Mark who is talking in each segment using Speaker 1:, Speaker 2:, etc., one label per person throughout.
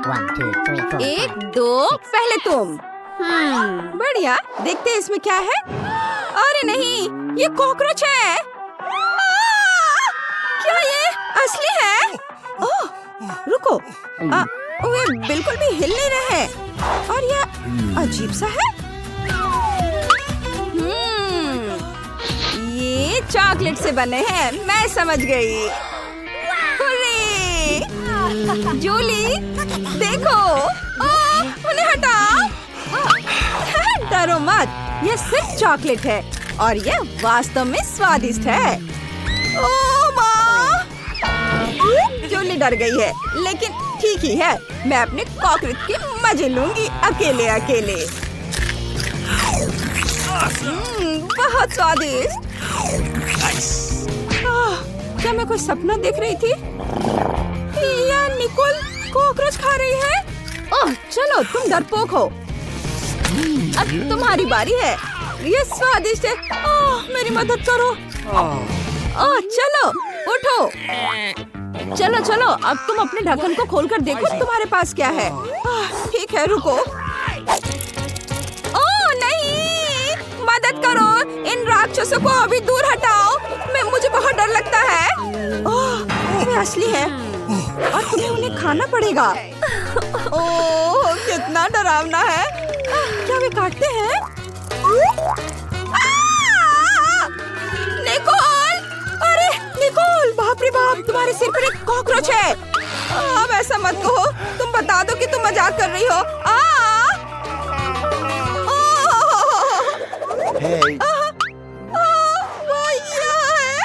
Speaker 1: 1, 2, 3, 4,
Speaker 2: 1,
Speaker 1: 5.
Speaker 2: 2, पहले तुम। बढ़िया, देखते हैं इसमें क्या है। अरे नहीं, ये कॉकरोच है। क्या ये असली है? ओह, रुको। वे बिल्कुल भी हिल नहीं रहे हैं और ये अजीब सा है। ये चॉकलेट से बने हैं, मैं समझ गई। हुर्रे! जूली, देखो। उन्हें हटाओ। डरो मत, ये सिर्फ चॉकलेट है और ये वास्तव में स्वादिष्ट है। ओह माँ! जूली डर गई है, लेकिन ठीक ही है। मैं अपने कॉकरोच के मजे लूंगी अकेले अकेले। बहुत स्वादिष्ट। क्या मैं कोई सपना देख रही थी? या निकोल कॉकरोच खा रही है? ओह, चलो तुम डरपोक हो। अब तुम्हारी बारी है। ये स्वादिष्ट है। ओह, मेरी मदद करो। ओह, चलो उठो। चलो चलो, अब तुम अपने ढक्कन को खोलकर देखो तुम्हारे पास क्या है। ठीक है, रुको। ओह नहीं, मदद करो। इन राक्षसों को अभी दूर हटाओ। मुझे बहुत डर लगता है। ओह, वे असली है और तुम्हें उन्हें खाना पड़ेगा। ओह, कितना डरावना है। क्या वे काटते हैं? निकोल! अरे निकोल, बाप रे बाप, तुम्हारे सिर पर एक कॉकरोच है। अब ऐसा मत कहो, तुम बता दो कि तुम मजाक कर रही हो।
Speaker 3: Hey.
Speaker 2: वो यहाँ है।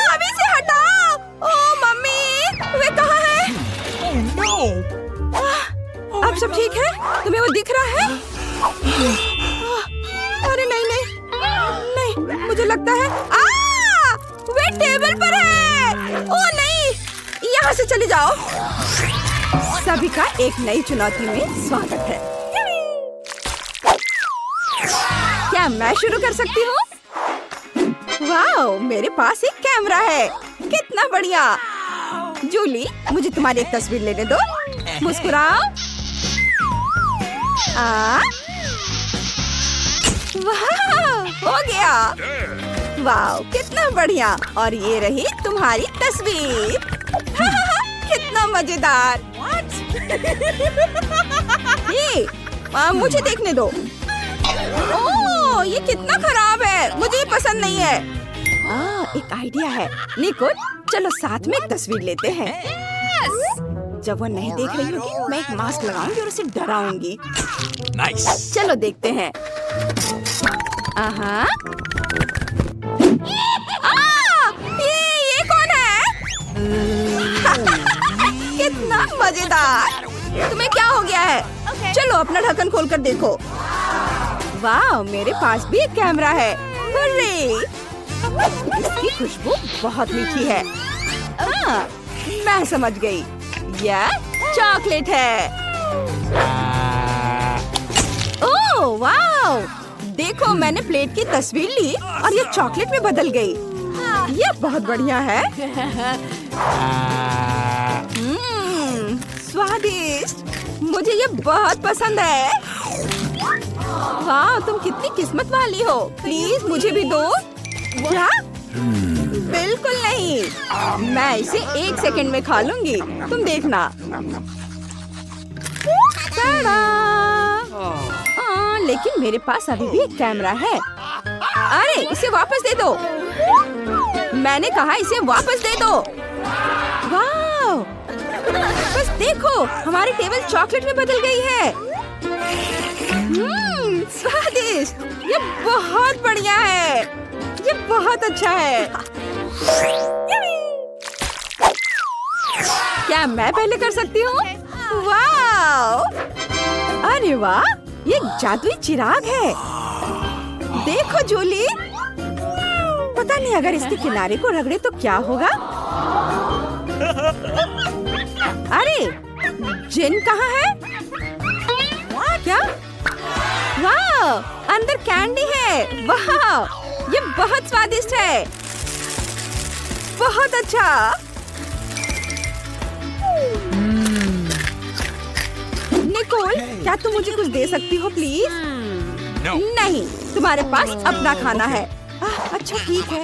Speaker 2: अभी से हटाओ। ओह मम्मी, वे कहाँ है?
Speaker 3: Oh no!
Speaker 2: अब सब ठीक है? तुम्हें वो दिख रहा है? अरे नहीं नहीं नहीं, मुझे लगता है वे टेबल पर है। ओह नहीं, यहाँ से चले जाओ। सभी का एक नई चुनौती में स्वागत है। क्या मैं शुरू कर सकती हूँ? वाओ, मेरे पास एक कैमरा है। कितना बढ़िया। जूली, मुझे तुम्हारी एक तस्वीर लेने दो। मुस्कुराओ। वाह, हो गया। वाह, कितना बढ़िया। और ये रही तुम्हारी तस्वीर। कितना मजेदार। ये मुझे देखने दो। ओह, ये कितना खराब है, मुझे ये पसंद नहीं है। एक आइडिया है। निकोल, चलो साथ में एक तस्वीर लेते हैं। जब वो नहीं देख रही होगी, मैं एक मास्क लगाऊंगी और उसे डराऊंगी।
Speaker 3: Nice.
Speaker 2: चलो देखते हैं। ये कौन है? कितना मजेदार। तुम्हें क्या हो गया है? चलो अपना ढक्कन खोलकर देखो। वाह, मेरे पास भी एक कैमरा है। हुर्रे! इसकी खुशबू बहुत मीठी है। मैं समझ गई, यह चॉकलेट है। ओह वाह! देखो, मैंने प्लेट की तस्वीर ली और ये चॉकलेट में बदल गई। ये बहुत बढ़िया है। स्वादिष्ट। मुझे ये बहुत पसंद है। वाह, तुम कितनी किस्मत वाली हो। प्लीज मुझे भी दो। क्या? बिल्कुल नहीं, मैं इसे 1 सेकंड में खा लूंगी। तुम देखना। लेकिन मेरे पास अभी भी एक कैमरा है। अरे, इसे वापस दे दो। मैंने कहा इसे वापस दे दो। वाह! बस देखो, हमारी टेबल चॉकलेट में बदल गई है। स्वादिष्ट। ये बहुत बढ़िया है। ये बहुत अच्छा है। क्या मैं पहले कर सकती हूँ? वाह! अरे वाह, ये जादुई चिराग है। देखो जूली, पता नहीं अगर इसके किनारे को रगड़े तो क्या होगा। अरे, जिन कहाँ है? क्या? वाह, अंदर कैंडी है। वाह, ये बहुत स्वादिष्ट है। बहुत अच्छा। क्या तुम मुझे कुछ दे सकती हो प्लीज?
Speaker 3: No.
Speaker 2: नहीं, तुम्हारे पास अपना खाना है। अच्छा ठीक है।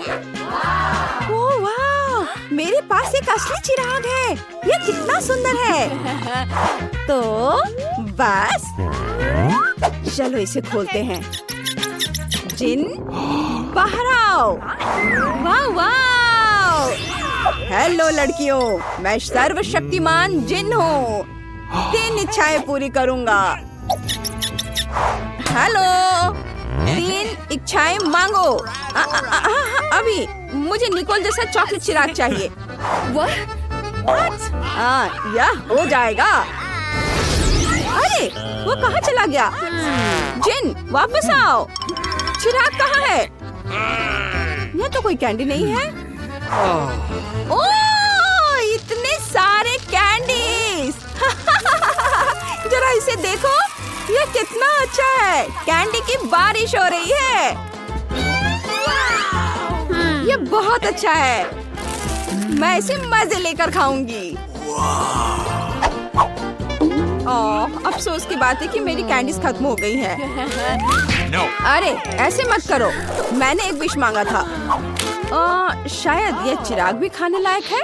Speaker 2: ओह वाह, मेरे पास एक असली चिराग है। ये कितना सुंदर है। तो बस चलो इसे खोलते हैं। जिन बाहर आओ। वाह वाह। हेलो लड़कियों, मैं सर्वशक्तिमान जिन हूँ। 3 इच्छाएं पूरी करूँगा। हेलो, 3 इच्छाएं मांगो। अभी मुझे निकोल जैसा चॉकलेट चिराग चाहिए। यह हो जाएगा। अरे वो कहाँ चला गया? जिन वापस आओ। चिराग कहाँ है? यह तो कोई कैंडी नहीं है। ओह, इतने सारे कैंडीज। जरा इसे देखो, ये कितना अच्छा है। कैंडी की बारिश हो रही है। ये बहुत अच्छा है। मैं इसे मजे लेकर खाऊंगी। ओह, अफसोस की बात है कि मेरी कैंडीज खत्म हो गई है।
Speaker 3: No.
Speaker 2: अरे ऐसे मत करो, मैंने एक विश मांगा था। शायद ये चिराग भी खाने लायक है।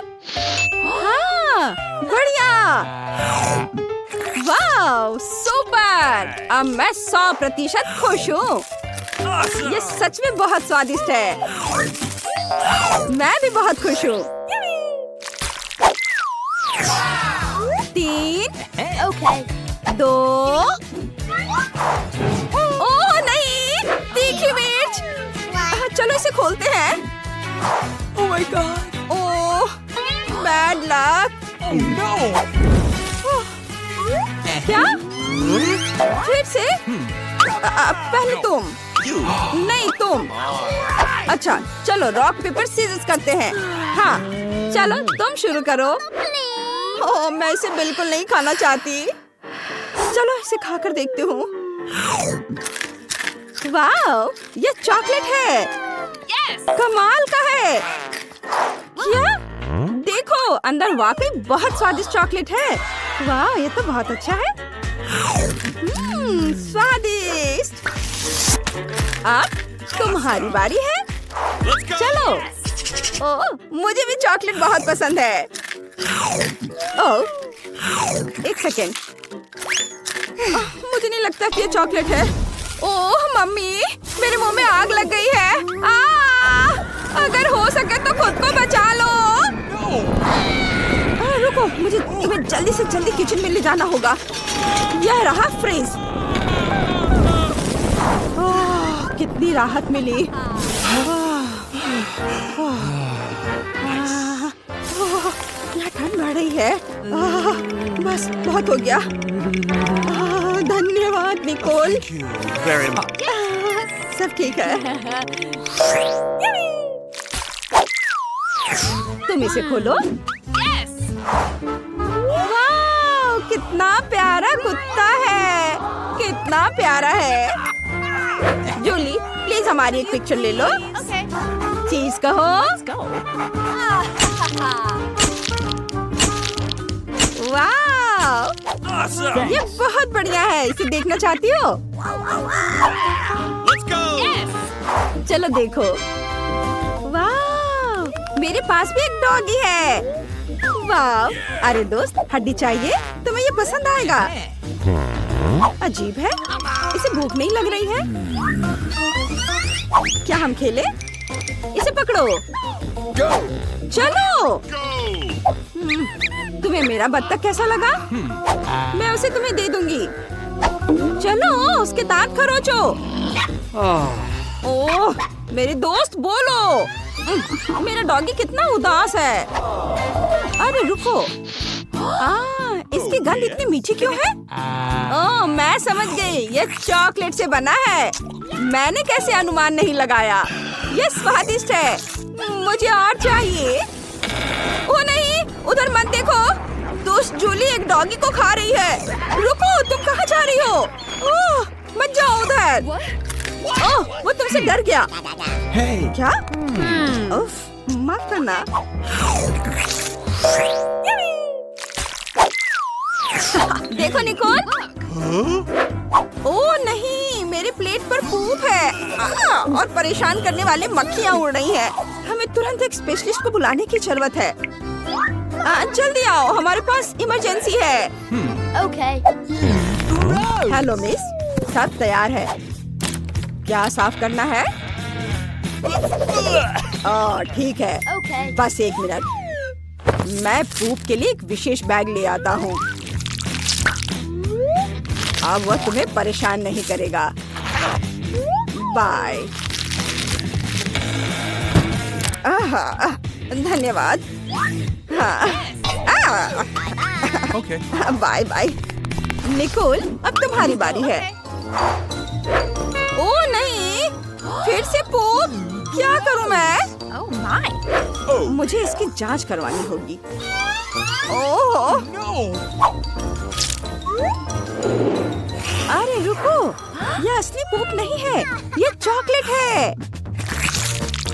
Speaker 2: हाँ, बढ़िया। वाह, सुपर। अब मैं 100% खुश हूँ।
Speaker 3: Awesome.
Speaker 2: ये सच में बहुत स्वादिष्ट है। मैं भी बहुत खुश हूँ। 3, 2। ओह नहीं, तीखी मिर्च। चलो इसे खोलते हैं।
Speaker 3: Oh my God.
Speaker 2: Oh, bad luck.
Speaker 3: Oh no.
Speaker 2: क्या? फिर से? पहले तुम। नहीं तुम। अच्छा चलो रॉक पेपर सीजर्स करते हैं। हाँ चलो तुम शुरू करो। ओह, मैं इसे बिल्कुल नहीं खाना चाहती। चलो इसे खाकर देखती हूँ। वाह, ये चॉकलेट है। कमाल का है। क्या? देखो अंदर वाकई बहुत स्वादिष्ट चॉकलेट है। वाह, ये तो बहुत अच्छा है। स्वादिष्ट। अब तुम्हारी बारी है। चलो। ओह, मुझे भी चॉकलेट बहुत पसंद है। ओह, एक सेकेंड। मुझे नहीं लगता कि ये चॉकलेट है। ओह मम्मी, मेरे मुंह में आग लग गई है। अगर हो सके तो खुद को बचा लो। रुको, मुझे तुम्हें जल्दी से जल्दी किचन में ले जाना होगा। यह रहा फ्रिज। कितनी राहत मिली। यहाँ ठंड बढ़ रही है। बस बहुत हो गया। धन्यवाद Nicol.
Speaker 3: Thank you very much.
Speaker 2: सब ठीक है। तुम इसे खोलो। वाह, कितना प्यारा कुत्ता है। कितना प्यारा है। जूली प्लीज हमारी एक पिक्चर ले लो। चीज कहो। वाह,
Speaker 3: Awesome.
Speaker 2: ये बहुत बढ़िया है। इसे देखना चाहती हो?
Speaker 3: Let's go.
Speaker 2: चलो देखो। वाह, मेरे पास भी एक डॉगी है। वाह, अरे दोस्त हड्डी चाहिए? तुम्हें ये पसंद आएगा। अजीब है, इसे भूख नहीं लग रही है। क्या हम खेले? इसे पकड़ो।
Speaker 3: Go.
Speaker 2: चलो।
Speaker 3: Go.
Speaker 2: तुम्हें मेरा बत्तख कैसा लगा? मैं उसे तुम्हें दे दूंगी। चलो उसके दांत खरोचो। ओह, मेरे दोस्त बोलो। मेरा डॉगी कितना उदास है। अरे रुको। इसकी गंध इतनी मीठी क्यों है? ओह, मैं समझ गई। ये चॉकलेट से बना है। मैंने कैसे अनुमान नहीं लगाया। ये स्वादिष्ट है। मुझे और चाहिए। ओ नहीं, उधर मत देखो। दोस्त जूली एक डॉगी को खा रही है। रुको, तुम कहाँ जा रही हो? ओह, मत जाओ उधर। ओह, वो तुमसे डर गया।
Speaker 3: Hey.
Speaker 2: क्या? उफ, माफ करना। देखो निकोल, ओ नहीं, मेरे प्लेट पर पूप है और परेशान करने वाले मक्खियाँ उड़ रही हैं। हमें तुरंत एक स्पेशलिस्ट को बुलाने की जरूरत है। जल्दी आओ, हमारे पास इमरजेंसी है।
Speaker 1: Okay.
Speaker 2: हेलो मिस, सब तैयार है। क्या साफ करना है? ठीक है,
Speaker 1: Okay.
Speaker 2: बस 1 मिनट। मैं पूप के लिए एक विशेष बैग ले आता हूँ। अब वह तुम्हें परेशान नहीं करेगा। बाय। धन्यवाद। हाँ,
Speaker 3: Okay.
Speaker 2: Bye bye. निकोल, अब तुम्हारी बारी है। ओ नहीं, फिर से पूप। क्या करूं मैं?
Speaker 1: Oh my.
Speaker 3: Oh
Speaker 2: मुझे इसकी जांच करवानी होगी। ओह,
Speaker 3: no!
Speaker 2: अरे रुको, ये असली पूप नहीं है, ये चॉकलेट है।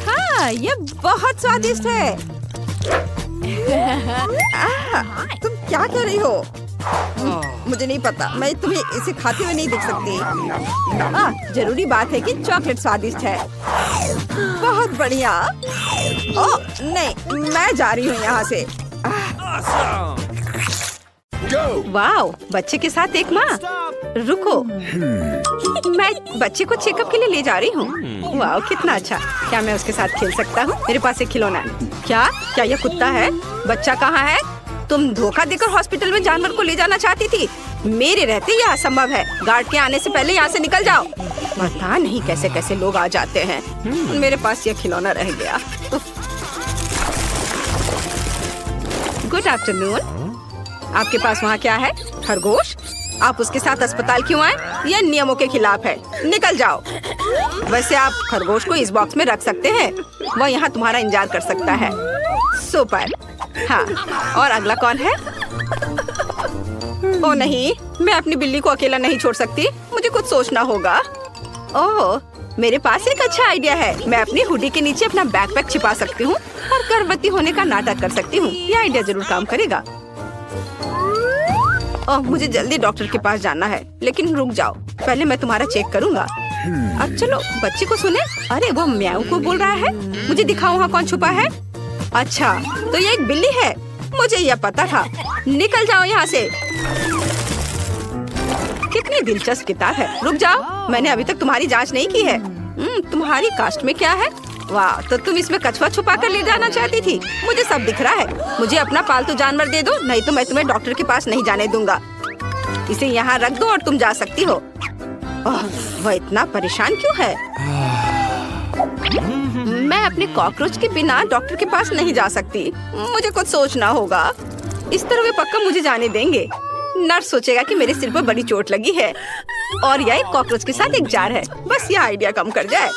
Speaker 2: हाँ, ये बहुत स्वादिष्ट है। तुम क्या कर रही हो? मुझे नहीं पता, मैं तुम्हें इसे खाते हुए नहीं देख सकती। जरूरी बात है कि चॉकलेट स्वादिष्ट है। बहुत बढ़िया। ओह नहीं, मैं जा रही हूँ यहाँ से।
Speaker 3: Awesome! Go!
Speaker 2: वाओ, बच्चे के साथ एक माँ। रुको, मैं बच्चे को चेकअप के लिए ले जा रही हूँ। वाओ, कितना अच्छा। क्या मैं उसके साथ खेल सकता हूँ? मेरे पास एक खिलौना है। क्या यह कुत्ता है? बच्चा कहाँ है? तुम धोखा देकर हॉस्पिटल में जानवर को ले जाना चाहती थी। मेरे रहते यह असंभव है। गार्ड के आने से पहले यहाँ से निकल जाओ। पता नहीं कैसे कैसे लोग आ जाते हैं। मेरे पास यह खिलौना रह गया। Good afternoon. आपके पास वहाँ क्या है? खरगोश? आप उसके साथ अस्पताल क्यों आए? यह नियमों के खिलाफ है। निकल जाओ। वैसे आप खरगोश को इस बॉक्स में रख सकते हैं। वह यहाँ तुम्हारा इंतजार कर सकता है। सुपर। हाँ, और अगला कौन है? ओ नहीं, मैं अपनी बिल्ली को अकेला नहीं छोड़ सकती। मुझे कुछ सोचना होगा। ओह, मेरे पास एक अच्छा आइडिया है। मैं अपनी हुडी के नीचे अपना बैकपैक छिपा सकती हूँ और गर्भवती होने का नाटक कर सकती हूँ। यह आइडिया जरूर काम करेगा। ओह, मुझे जल्दी डॉक्टर के पास जाना है। लेकिन रुक जाओ, पहले मैं तुम्हारा चेक करूँगा। अब चलो बच्चे को सुने। अरे वो म्याऊ को बोल रहा है। मुझे दिखाओ वहाँ कौन छुपा है। अच्छा, तो ये एक बिल्ली है। मुझे यह पता था। निकल जाओ यहाँ से। कितनी दिलचस्प किताब है। रुक जाओ, मैंने अभी तक तुम्हारी जांच नहीं की है। तुम्हारी कास्ट में क्या है? वाह, तो तुम इसमें कछुआ छुपा कर ले जाना चाहती थी। मुझे सब दिख रहा है। मुझे अपना पालतू जानवर दे दो, नहीं तो मैं तुम्हें डॉक्टर के पास नहीं जाने दूंगा। इसे यहाँ रख दो और तुम जा सकती हो। वह इतना परेशान क्यों है? मैं अपने कॉकरोच के बिना डॉक्टर के पास नहीं जा सकती। मुझे कुछ सोचना होगा। इस तरह वे पक्का मुझे जाने देंगे। नर्स सोचेगा कि मेरे सिर पर बड़ी चोट लगी है और यह एक कॉकरोच के साथ एक जार है। बस यह आइडिया कम कर जाए।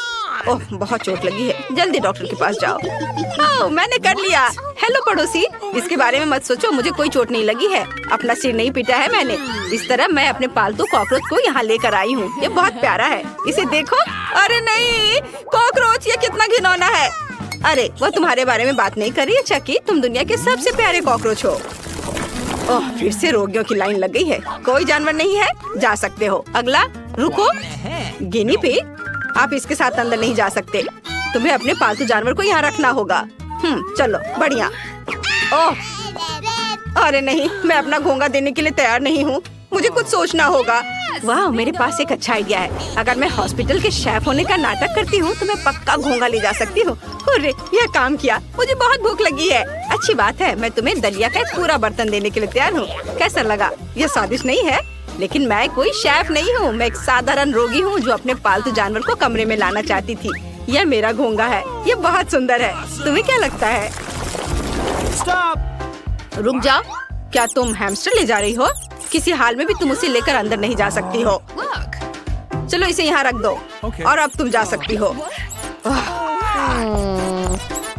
Speaker 2: ओह, बहुत चोट लगी है। जल्दी डॉक्टर के पास जाओ। ओह, मैंने कर लिया। हेलो पड़ोसी, इसके बारे में मत सोचो। मुझे कोई चोट नहीं लगी है। अपना सिर नहीं पीटा है मैंने। इस तरह मैं अपने पालतू कॉकरोच को यहाँ लेकर आई हूँ। ये बहुत प्यारा है। इसे देखो। अरे नहीं, कॉकरोच, ये कितना घिनौना है। अरे, वो तुम्हारे बारे में बात नहीं कर रही है चकी। तुम दुनिया के सबसे प्यारे कॉकरोच हो। ओह, फिर से रोगियों की लाइन लग गई है। कोई जानवर नहीं है, जा सकते हो। अगला। रुको, गिनी पिग, आप इसके साथ अंदर नहीं जा सकते। तुम्हें अपने पालतू जानवर को यहाँ रखना होगा। चलो, बढ़िया। ओह, अरे नहीं, मैं अपना घोंगा देने के लिए तैयार नहीं हूँ। मुझे कुछ सोचना होगा। वाह, मेरे पास एक अच्छा आइडिया है। अगर मैं हॉस्पिटल के शेफ होने का नाटक करती हूँ तो मैं पक्का घोंगा ले जा सकती हूँ। अरे, यह काम किया। मुझे बहुत भूख लगी है। अच्छी बात है, मैं तुम्हें दलिया का एक पूरा बर्तन देने के लिए तैयार हूँ। कैसा लगा? यह स्वादिष्ट नहीं है, लेकिन मैं कोई शेफ नहीं हूँ। मैं एक साधारण रोगी हूँ जो अपने पालतू जानवर को कमरे में लाना चाहती थी। यह मेरा घोंगा है। यह बहुत सुंदर है। तुम्हें क्या लगता है?
Speaker 3: Stop!
Speaker 2: रुक जाओ। क्या तुम हैमस्टर ले जा रही हो? किसी हाल में भी तुम उसे लेकर अंदर नहीं जा सकती हो।
Speaker 1: Look.
Speaker 2: चलो, इसे यहाँ रख दो।
Speaker 3: Okay.
Speaker 2: और अब तुम जा सकती हो।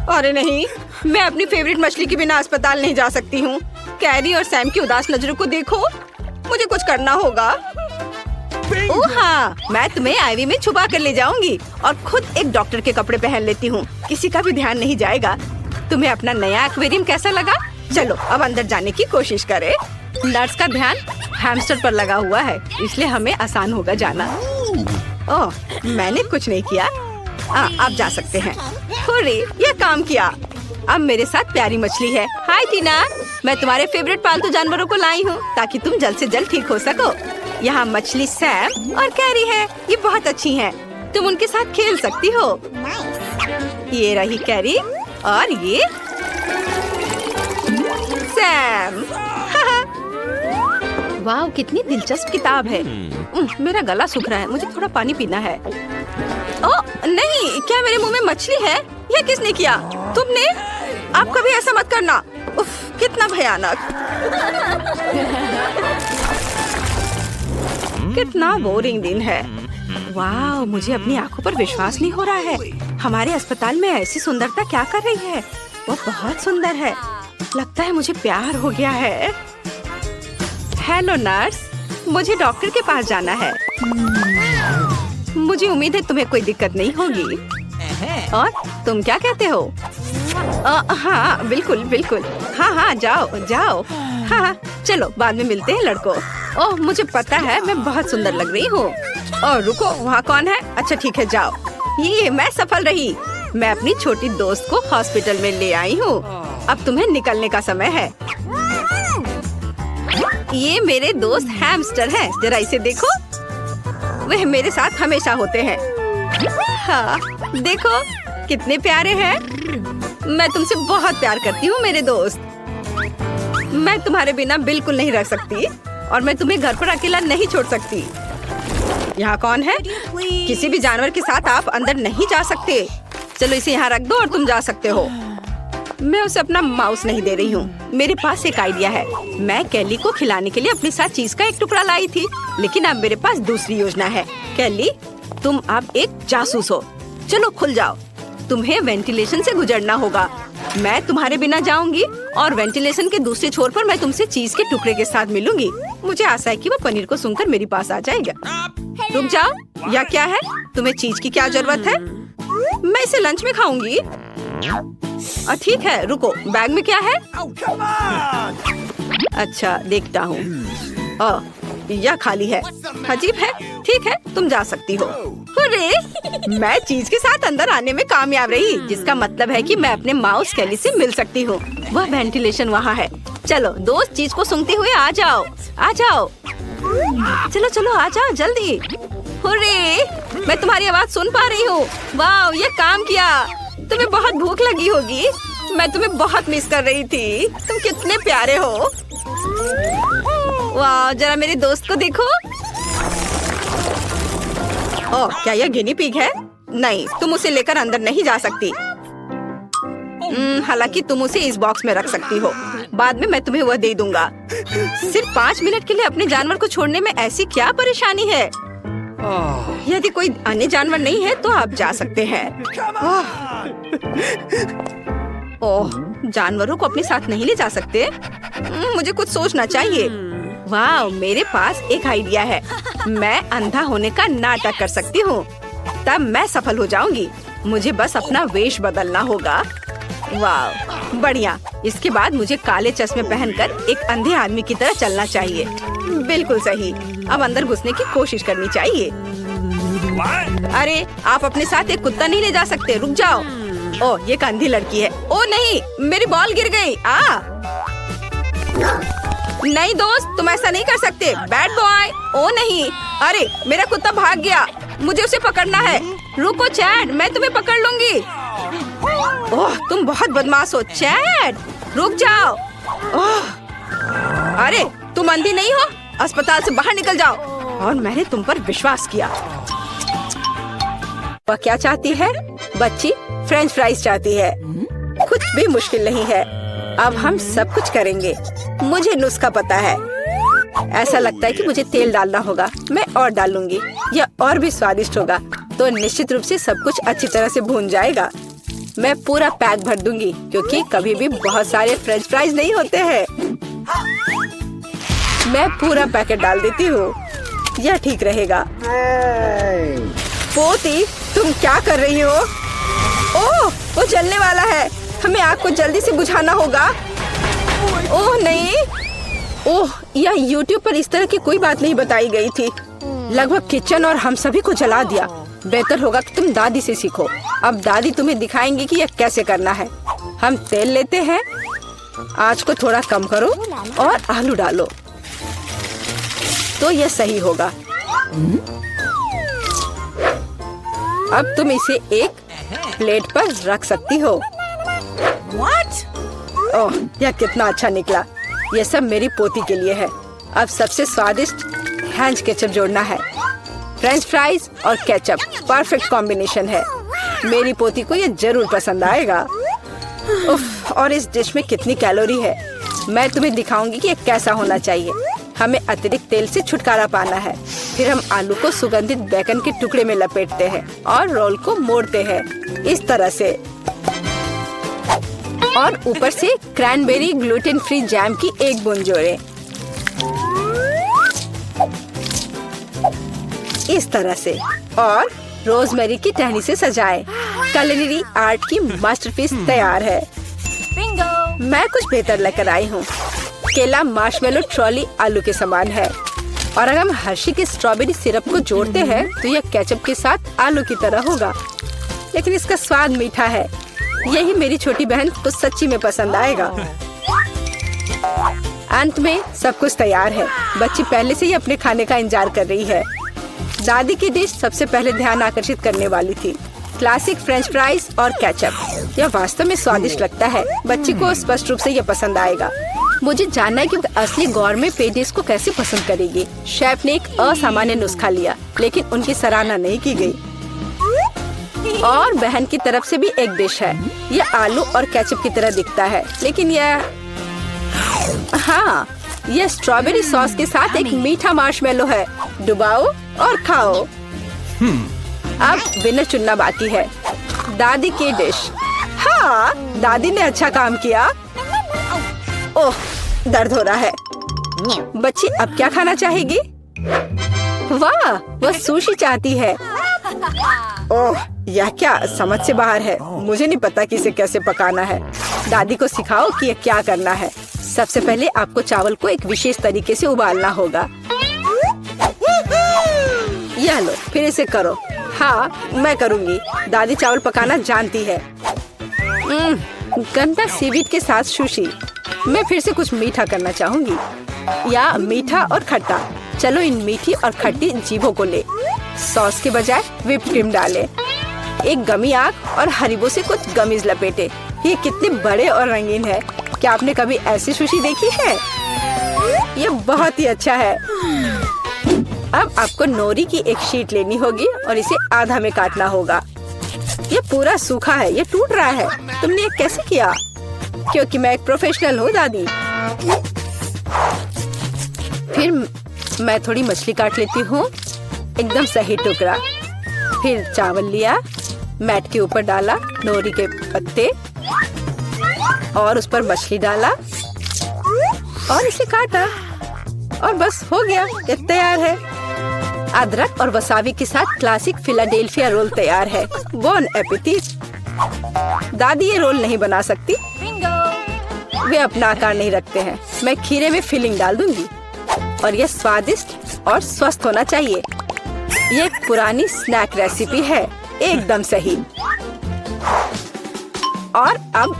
Speaker 2: अरे नहीं, मैं अपनी फेवरेट मछली के बिना अस्पताल नहीं जा सकती हूँ। कैरी और सैम की उदास नजरों को देखो। मुझे कुछ करना होगा। ओह हाँ, मैं तुम्हें आईवी में छुपा कर ले जाऊंगी और खुद एक डॉक्टर के कपड़े पहन लेती हूँ। किसी का भी ध्यान नहीं जाएगा। तुम्हें अपना नया एक्वेरियम कैसा लगा? चलो, अब अंदर जाने की कोशिश करें। नर्स का ध्यान हैमस्टर पर लगा हुआ है, इसलिए हमें आसान होगा जाना। ओह, मैंने कुछ नहीं किया। आप जा सकते हैं। हुर्रे, ये काम किया। अब मेरे साथ प्यारी मछली है। हाय टीना, मैं तुम्हारे फेवरेट पालतू जानवरों को लाई हूँ ताकि तुम जल्द से जल्द ठीक हो सको। यहाँ मछली सैम और कैरी है, ये बहुत अच्छी हैं। तुम उनके साथ खेल सकती हो। ये रही कैरी और ये सैम। वाह, कितनी दिलचस्प किताब है। मेरा गला सूख रहा है, मुझे थोड़ा पानी पीना है। ओह नहीं, क्या मेरे मुंह में मछली है? यह किसने किया? तुमने? आप कभी ऐसा मत करना। उफ, कितना भयानक। कितना बोरिंग दिन है। वाह, मुझे अपनी आंखों पर विश्वास नहीं हो रहा है। हमारे अस्पताल में ऐसी सुंदरता क्या कर रही है? वो बहुत सुंदर है। लगता है मुझे प्यार हो गया है। हेलो नर्स, मुझे डॉक्टर के पास जाना है। मुझे उम्मीद है तुम्हें कोई दिक्कत नहीं होगी। और तुम क्या कहते हो? हाँ बिल्कुल बिल्कुल। हाँ, जाओ जाओ। हाँ, चलो बाद में मिलते हैं लड़कों। ओह, मुझे पता है मैं बहुत सुंदर लग रही हूँ। और रुको, वहाँ कौन है? अच्छा ठीक है, जाओ। ये मैं सफल रही। मैं अपनी छोटी दोस्त को हॉस्पिटल में ले आई हूँ। अब तुम्हें निकलने का समय है। ये मेरे दोस्त हैमस्टर हैं, जरा इसे देखो। वह मेरे साथ हमेशा होते हैं। हाँ, देखो कितने प्यारे हैं। मैं तुमसे बहुत प्यार करती हूँ मेरे दोस्त। मैं तुम्हारे बिना बिल्कुल नहीं रह सकती और मैं तुम्हें घर पर अकेला नहीं छोड़ सकती। यहाँ कौन है? किसी भी जानवर के साथ आप अंदर नहीं जा सकते। चलो इसे यहाँ रख दो और तुम जा सकते हो। मैं उसे अपना माउस नहीं दे रही हूँ। मेरे पास एक आइडिया है। मैं कैली को खिलाने के लिए अपने साथ चीज का एक टुकड़ा लाई थी, लेकिन अब मेरे पास दूसरी योजना है। कैली, तुम अब एक जासूस हो। चलो खुल जाओ। तुम्हें वेंटिलेशन से गुजरना होगा। मैं तुम्हारे बिना जाऊंगी और वेंटिलेशन के दूसरे छोर पर मैं तुमसे चीज के टुकड़े के साथ मिलूंगी। मुझे आशा है कि वो पनीर को सूंघकर मेरे पास आ जाएगा। रुक जाओ, या क्या है? तुम्हें चीज की क्या जरूरत है? मैं इसे लंच में खाऊंगी। ठीक है, रुको, बैग में क्या है? अच्छा, देखता हूँ। यह खाली है। अजीब है। ठीक है, तुम जा सकती हो। अरे, मैं चीज के साथ अंदर आने में कामयाब रही, जिसका मतलब है कि मैं अपने माउस कैली से मिल सकती हूँ। वह वेंटिलेशन वहाँ है। चलो दोस्त, चीज को सूंघते हुए आ जाओ, आ जाओ। चलो चलो, आ जाओ जल्दी। अरे, मैं तुम्हारी आवाज सुन पा रही हूँ। वाह, ये काम किया। तुम्हें बहुत भूख लगी होगी। मैं तुम्हें बहुत मिस कर रही थी। तुम कितने प्यारे हो। वाह, जरा मेरे दोस्त को देखो। ओह, क्या यह गिनी पिग है? नहीं, तुम उसे लेकर अंदर नहीं जा सकती। हालांकि तुम उसे इस बॉक्स में रख सकती हो। बाद में मैं तुम्हें वह दे दूंगा। सिर्फ 5 मिनट के लिए अपने जानवर को छोड़ने में ऐसी क्या परेशानी है? यदि कोई अन्य जानवर नहीं है तो आप जा सकते हैं। ओह, जानवरों को अपने साथ नहीं ले जा सकते। मुझे कुछ सोचना चाहिए। वाह, मेरे पास एक आइडिया है। मैं अंधा होने का नाटक कर सकती हूँ, तब मैं सफल हो जाऊंगी। मुझे बस अपना वेश बदलना होगा। वाह, बढ़िया। इसके बाद मुझे काले चश्मे पहनकर एक अंधे आदमी की तरह चलना चाहिए। बिल्कुल सही। अब अंदर घुसने की कोशिश करनी चाहिए। अरे, आप अपने साथ एक कुत्ता नहीं ले जा सकते। रुक जाओ। ओह, ये एक अंधी लड़की है। ओह नहीं, मेरी बॉल गिर गई। नहीं दोस्त, तुम ऐसा नहीं कर सकते। Bad boy. ओह नहीं, अरे मेरा कुत्ता भाग गया। मुझे उसे पकड़ना है। रुको चैड, मैं तुम्हें पकड़ लूंगी। ओह, तुम बहुत बदमाश हो चैड। रुक जाओ। ओह, अरे तुम अंधी नहीं हो? अस्पताल से बाहर निकल जाओ। और मैंने तुम पर विश्वास किया। वह क्या चाहती है? बच्ची फ्रेंच फ्राइज चाहती है। कुछ भी मुश्किल नहीं है। अब हम सब कुछ करेंगे। मुझे नुस्खा पता है। ऐसा लगता है कि मुझे तेल डालना होगा। मैं और डालूंगी। यह और भी स्वादिष्ट होगा। तो निश्चित रूप से सब कुछ अच्छी तरह से भून जाएगा। मैं पूरा पैक भर दूंगी, क्योंकि कभी भी बहुत सारे फ्रेंच फ्राइज नहीं होते हैं। मैं पूरा पैकेट डाल देती हूँ। यह ठीक रहेगा। पोती, तुम क्या कर रही हो? ओह, वो जलने वाला है। हमें आग को जल्दी से बुझाना होगा। ओह नहीं, ओह, यह YouTube पर इस तरह की कोई बात नहीं बताई गई थी। लगभग किचन और हम सभी को जला दिया। बेहतर होगा कि तुम दादी से सीखो। अब दादी तुम्हें दिखाएंगी कि यह कैसे करना है। हम तेल लेते हैं, आंच को थोड़ा कम करो और आलू डालो तो यह सही होगा। अब तुम इसे एक प्लेट पर रख सकती हो। ओह, यह कितना अच्छा निकला। यह सब मेरी पोती के लिए है। अब सबसे स्वादिष्ट हैंच केचप जोड़ना है। फ्रेंच फ्राइज और केचप परफेक्ट कॉम्बिनेशन है। मेरी पोती को यह जरूर पसंद आएगा। उफ, और इस डिश में कितनी कैलोरी है। मैं तुम्हें दिखाऊंगी कि यह कैसा होना चाहिए। हमें अतिरिक्त तेल से छुटकारा पाना है। फिर हम आलू को सुगंधित बेकन के टुकड़े में लपेटते हैं और रोल को मोड़ते हैं इस तरह से। और ऊपर से क्रैनबेरी ग्लूटेन फ्री जैम की एक बूंद जोड़ें। इस तरह से और रोजमेरी की टहनी से सजाएं। culinary आर्ट की मास्टरपीस तैयार है।
Speaker 1: Bingo!
Speaker 2: मैं कुछ बेहतर लेकर आई हूँ। केला मार्शमेलो ट्रॉली आलू के समान है और अगर हम हर्शी के स्ट्रॉबेरी सिरप को जोड़ते हैं तो यह केचप के साथ आलू की तरह होगा, लेकिन इसका स्वाद मीठा है। यही मेरी छोटी बहन को सच्ची में पसंद आएगा। अंत में सब कुछ तैयार है। बच्ची पहले से ही अपने खाने का इंतजार कर रही है। दादी की डिश सबसे पहले ध्यान आकर्षित करने वाली थी। क्लासिक फ्रेंच फ्राइज और केचप। यह वास्तव में स्वादिष्ट लगता है। बच्ची को स्पष्ट रूप से यह पसंद आएगा। मुझे जानना है कि असली गौरमेट पेडिस को कैसे पसंद करेगी। शेफ ने एक असामान्य नुस्खा लिया, लेकिन उनकी सराहना नहीं की गई। और बहन की तरफ से भी एक डिश है। यह आलू और केचप की तरह दिखता है, लेकिन यह स्ट्रॉबेरी सॉस के साथ एक मीठा मार्शमेलो है। डुबाओ और खाओ। अब विनर चुनना बाकी है। दादी की डिश। हाँ, दादी ने अच्छा काम किया। ओह, दर्द हो रहा है। बच्ची अब क्या खाना चाहेगी? वाह, वह सुशी चाहती है। ओह, यह क्या समझ से बाहर है। मुझे नहीं पता कि इसे कैसे पकाना है। दादी को सिखाओ कि यह क्या करना है। सबसे पहले आपको चावल को एक विशेष तरीके से उबालना होगा। यह लो, फिर इसे करो। हाँ, मैं करूँगी। दादी चावल पकाना जानती है। गंदा सीवीड के साथ सुशी। मैं फिर से कुछ मीठा करना चाहूँगी, या मीठा और खट्टा। चलो इन मीठी और खट्टी जीभों को ले। सॉस के बजाय व्हिप्ड क्रीम डालें। एक गमी आग और हरीबो से कुछ गमीज लपेटे। ये कितने बड़े और रंगीन है। क्या आपने कभी ऐसी सुशी देखी है? ये बहुत ही अच्छा है। अब आपको नोरी की एक शीट लेनी होगी और इसे आधा में काटना होगा। ये पूरा सूखा है, ये टूट रहा है। तुमने ये कैसे किया? क्योंकि मैं एक प्रोफेशनल हूँ दादी। फिर मैं थोड़ी मछली काट लेती हूँ, एकदम सही टुकड़ा। फिर चावल लिया, मैट के ऊपर डाला, नोरी के पत्ते और उस पर मछली डाला और इसे काटा और बस हो गया, ये तैयार है। अदरक और वसाबी के साथ क्लासिक फिलाडेल्फिया रोल तैयार है। बॉन एपेटिट। दादी ये रोल नहीं बना सकती।
Speaker 1: Bingo!
Speaker 2: वे अपना आकार नहीं रखते हैं। मैं खीरे में फिलिंग डाल दूंगी और यह स्वादिष्ट और स्वस्थ होना चाहिए। ये एक पुरानी स्नैक रेसिपी है, एकदम सही। और अब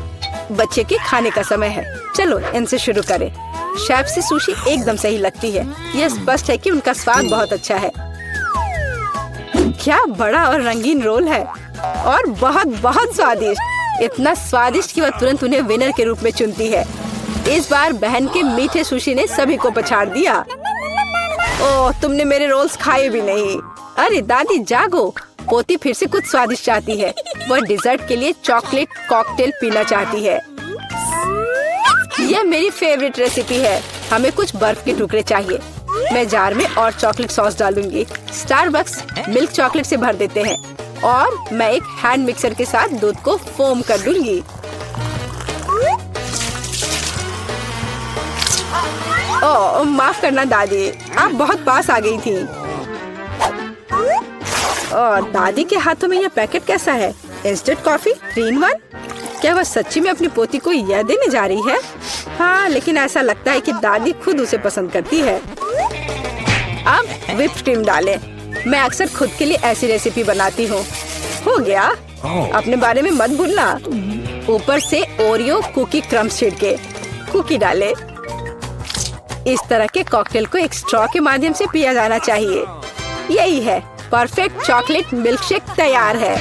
Speaker 2: बच्चे के खाने का समय है। चलो इनसे शुरू करें। शेफ से सुशी एकदम सही लगती है। यह स्पष्ट है कि उनका स्वाद बहुत अच्छा है। क्या बड़ा और रंगीन रोल है और बहुत बहुत स्वादिष्ट। इतना स्वादिष्ट कि वह तुरंत उन्हें विनर के रूप में चुनती है। इस बार बहन के मीठे सुशी ने सभी को पछाड़ दिया। ओह, तुमने मेरे रोल्स खाए भी नहीं। अरे दादी जागो, पोती फिर से कुछ स्वादिष्ट चाहती है। वह डिजर्ट के लिए चॉकलेट कॉकटेल पीना चाहती है। यह मेरी फेवरेट रेसिपी है। हमें कुछ बर्फ के टुकड़े चाहिए। मैं जार में और चॉकलेट सॉस डालूंगी। स्टारबक्स मिल्क चॉकलेट से भर देते हैं और मैं एक हैंड मिक्सर के साथ दूध को फोम कर दूंगी। ओह, माफ करना दादी, आप बहुत पास आ गई थी। और दादी के हाथों में यह पैकेट कैसा है? Instant coffee 3 in 1। क्या वह सच्ची में अपनी पोती को यह देने जा रही है? हाँ, लेकिन ऐसा लगता है कि दादी खुद उसे पसंद करती है। अब व्हिप क्रीम डालें। मैं अक्सर खुद के लिए ऐसी रेसिपी बनाती हूँ। हो गया। अपने बारे में मत भूलना। ऊपर से ओरियो कुकी क्रम्स छिड़के, कुकी डाले। इस तरह के कॉकटेल को एक स्ट्रॉ के माध्यम से पिया जाना चाहिए। यही है, परफेक्ट चॉकलेट मिल्क शेक तैयार है।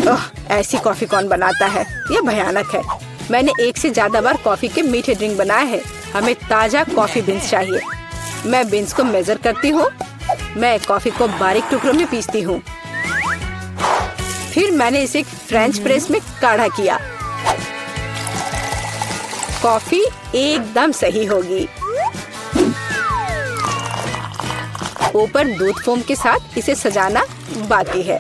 Speaker 2: ओह, ऐसी कॉफी कौन बनाता है? ये भयानक है। मैंने 1 से ज्यादा बार कॉफी के मीठे ड्रिंक बनाए हैं। हमें ताजा कॉफी बीन्स चाहिए। मैं बीन्स को मेजर करती हूँ। मैं कॉफी को बारीक टुकड़ों में पीसती हूँ। फिर मैंने इसे फ्रेंच प्रेस में काढ़ा किया। कॉफी एकदम सही होगी। ऊपर दूध फोम के साथ इसे सजाना बाकी है।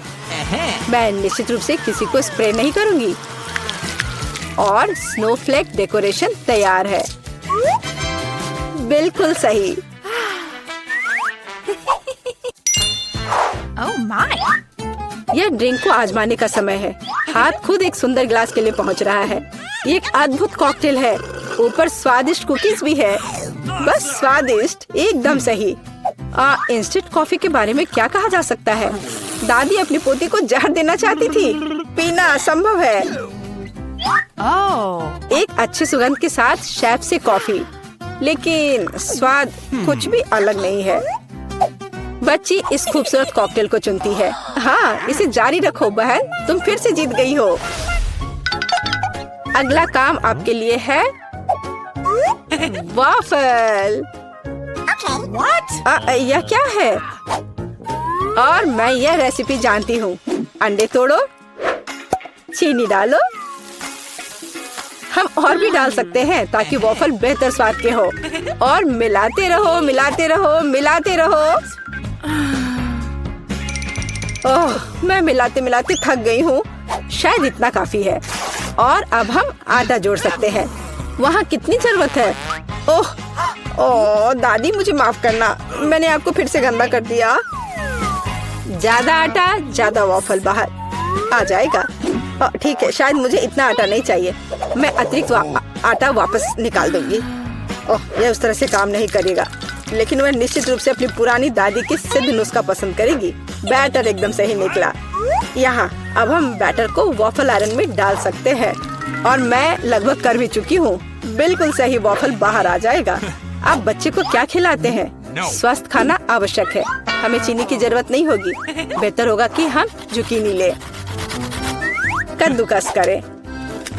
Speaker 2: मैं निश्चित रूप से किसी को स्प्रे नहीं करूंगी। और स्नोफ्लेक डेकोरेशन तैयार है। बिल्कुल सही।
Speaker 1: Oh my!
Speaker 2: यह ड्रिंक को आजमाने का समय है। हाथ खुद एक सुंदर ग्लास के लिए पहुंच रहा है। ये एक अद्भुत कॉकटेल है। ऊपर स्वादिष्ट कुकीज भी है। बस स्वादिष्ट, एकदम सही। इंस्टेंट कॉफी के बारे में क्या कहा जा सकता है? दादी अपनी पोती को जहर देना चाहती थी। पीना असंभव है।
Speaker 1: Oh!
Speaker 2: एक अच्छे सुगंध के साथ शेफ से कॉफी, लेकिन स्वाद कुछ भी अलग नहीं है। बच्ची इस खूबसूरत कॉकटेल को चुनती है। हाँ, इसे जारी रखो बहन, तुम फिर से जीत गई हो। अगला काम आपके लिए है वाफल।
Speaker 1: What?
Speaker 2: यह क्या है? और मैं यह रेसिपी जानती हूँ। अंडे तोड़ो, चीनी डालो। हम और भी डाल सकते हैं ताकि वॉफल बेहतर स्वाद के हो। और मिलाते रहो, मिलाते रहो, मिलाते रहो। ओह, मैं मिलाते मिलाते थक गई हूँ। शायद इतना काफी है। और अब हम आटा जोड़ सकते हैं। वहाँ कितनी जरूरत है? ओह, ओह दादी, मुझे माफ करना, मैंने आपको फिर से गंदा कर दिया। ज्यादा आटा, ज्यादा वॉफल बाहर आ जाएगा। ठीक है, शायद मुझे इतना आटा नहीं चाहिए। मैं अतिरिक्त आटा वापस निकाल दूंगी। ओह, यह उस तरह से काम नहीं करेगा, लेकिन वह निश्चित रूप से अपनी पुरानी दादी की सिद्ध नुस्खा पसंद करेगी। बैटर एकदम सही निकला। यहाँ अब हम बैटर को वॉफल आयरन में डाल सकते हैं। और मैं लगभग कर भी चुकी हूँ। बिल्कुल सही वॉफल बाहर आ जाएगा। आप बच्चे को क्या खिलाते हैं? स्वस्थ खाना आवश्यक है। हमें चीनी की जरूरत नहीं होगी। बेहतर होगा कि हम जुकीनी ले। कद्दूकस करें,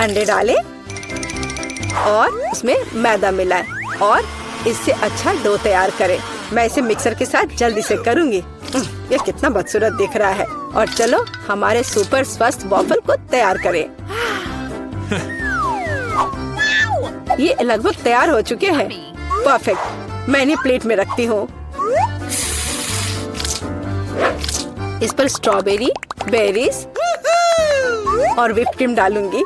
Speaker 2: अंडे डालें और उसमें मैदा मिलाएं और इससे अच्छा डो तैयार करें। मैं इसे मिक्सर के साथ जल्दी से करूंगी। यह कितना बदसूरत दिख रहा है। और चलो हमारे सुपर स्वस्थ वॉफल को तैयार करें। ये लगभग तैयार हो चुके हैं। परफेक्ट। मैं इन्हें प्लेट में रखती हूँ। इस पर स्ट्रॉबेरी, बेरीज और व्हिप क्रीम डालूंगी।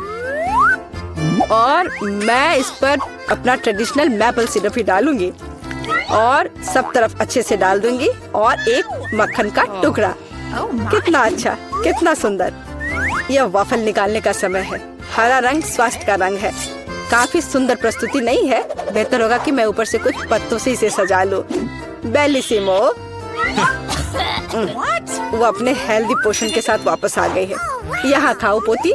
Speaker 2: और मैं इस पर अपना ट्रेडिशनल मैपल सिरप ही डालूंगी और सब तरफ अच्छे से डाल दूंगी। और एक मक्खन का टुकड़ा। कितना अच्छा, कितना सुंदर। यह वॉफल निकालने का समय है। हरा रंग स्वास्थ्य का रंग है। काफी सुंदर प्रस्तुति नहीं है? बेहतर होगा कि मैं ऊपर से कुछ पत्तों से इसे सजा लूं। बेलिसिमो। वो अपने हेल्दी पोषण के साथ वापस आ गई है। यहाँ खाओ पोती।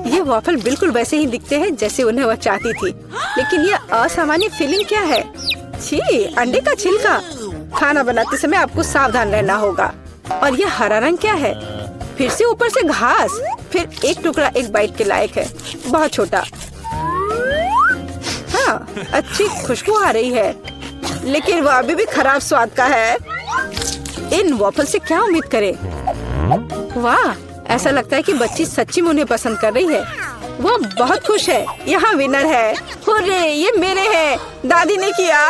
Speaker 2: ये वॉफल बिल्कुल वैसे ही दिखते हैं जैसे उन्हें वह चाहती थी, लेकिन यह असामान्य फीलिंग क्या है? छी, अंडे का छिलका। खाना बनाते समय आपको सावधान रहना होगा। और यह हरा रंग क्या है? फिर से ऊपर से घास। फिर एक टुकड़ा एक बाइट के लायक है, बहुत छोटा। हाँ, अच्छी खुशबू आ रही है, लेकिन वह अभी भी खराब स्वाद का है। इन वॉफल से क्या उम्मीद करें? वाह, ऐसा लगता है कि बच्ची सच्ची में उन्हें पसंद कर रही है। वह बहुत खुश है। यहाँ विनर है। हुर्रे, ये मेरे हैं। दादी ने किया।